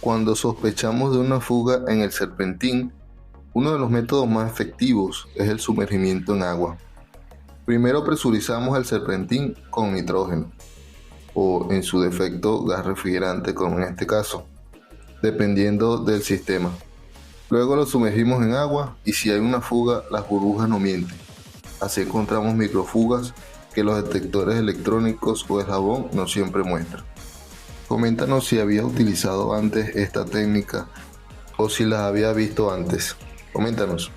Cuando sospechamos de una fuga en el serpentín, uno de los métodos más efectivos es el sumergimiento en agua. Primero presurizamos el serpentín con nitrógeno, o en su defecto gas refrigerante como en este caso, dependiendo del sistema. Luego lo sumergimos en agua y si hay una fuga, las burbujas no mienten. Así encontramos microfugas que los detectores electrónicos o el jabón no siempre muestran. Coméntanos si habías utilizado antes esta técnica o si las habías visto antes. Coméntanos.